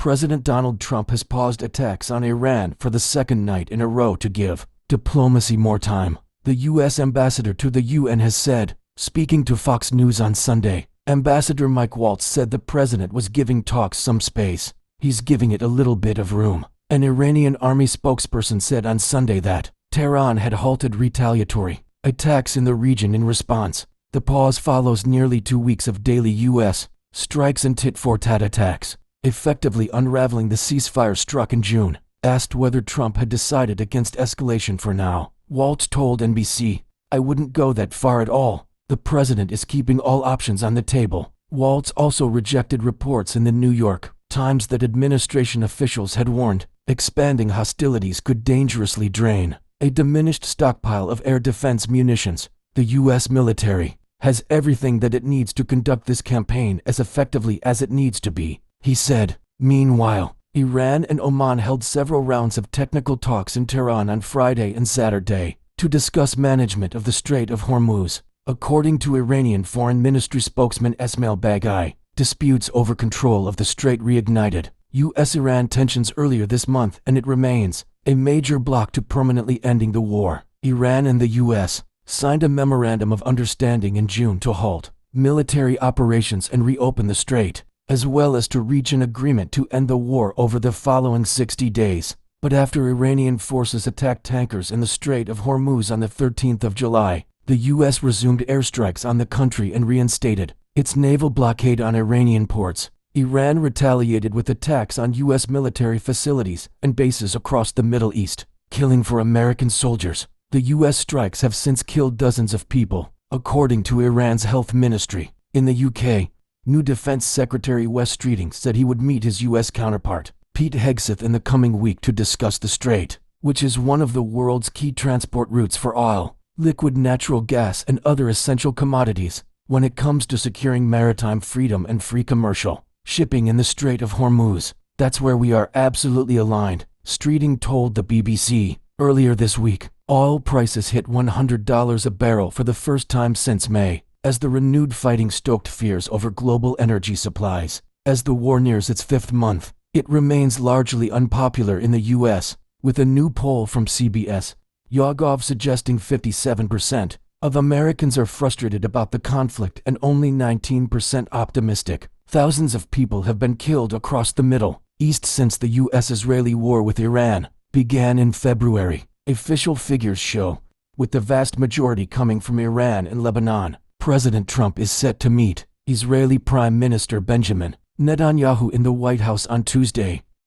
President Donald Trump has paused attacks on Iran for the second night in a row to give diplomacy more time. The U.S. ambassador to the UN has said, speaking to Fox News on Sunday. Ambassador Mike Waltz said the president was giving talks some space. He's giving it a little bit of room. An Iranian army spokesperson said on Sunday that Tehran had halted retaliatory attacks in the region in response. The pause follows nearly 2 weeks of daily U.S. strikes and tit-for-tat attacks, effectively unraveling the ceasefire struck in June. Asked whether Trump had decided against escalation for now, Waltz told NBC, "I wouldn't go that far at all. The president is keeping all options on the table." Waltz also rejected reports in the New York Times that administration officials had warned expanding hostilities could dangerously drain a diminished stockpile of air defense munitions. The U.S. military has everything that it needs to conduct this campaign as effectively as it needs to be, he said. Meanwhile, Iran and Oman held several rounds of technical talks in Tehran on Friday and Saturday to discuss management of the Strait of Hormuz. According to Iranian Foreign Ministry spokesman Esmail Baghai, disputes over control of the strait reignited U.S.-Iran tensions earlier this month, and it remains a major block to permanently ending the war. Iran and the U.S. signed a memorandum of understanding in June to halt military operations and reopen the strait, as well as to reach an agreement to end the war over the following 60 days. But after Iranian forces attacked tankers in the Strait of Hormuz on the 13th of July, the U.S. resumed airstrikes on the country and reinstated its naval blockade on Iranian ports. Iran retaliated with attacks on U.S. military facilities and bases across the Middle East, killing 4 American soldiers. The U.S. strikes have since killed dozens of people, according to Iran's health ministry. In the UK, new Defense Secretary Wes Streeting said he would meet his U.S. counterpart, Pete Hegseth, in the coming week to discuss the strait, which is one of the world's key transport routes for oil, liquid natural gas, and other essential commodities. When it comes to securing maritime freedom and free commercial shipping in the Strait of Hormuz, that's where we are absolutely aligned, Streeting told the BBC. Earlier this week, oil prices hit $100 a barrel for the first time since May, as the renewed fighting stoked fears over global energy supplies. As the war nears its 5th month, it remains largely unpopular in the U.S., with a new poll from CBS YouGov suggesting 57% of Americans are frustrated about the conflict and only 19% optimistic. Thousands of people have been killed across the Middle East since the U.S.-Israeli war with Iran began in February, official figures show, with the vast majority coming from Iran and Lebanon. President Trump is set to meet Israeli Prime Minister Benjamin Netanyahu in the White House on Tuesday.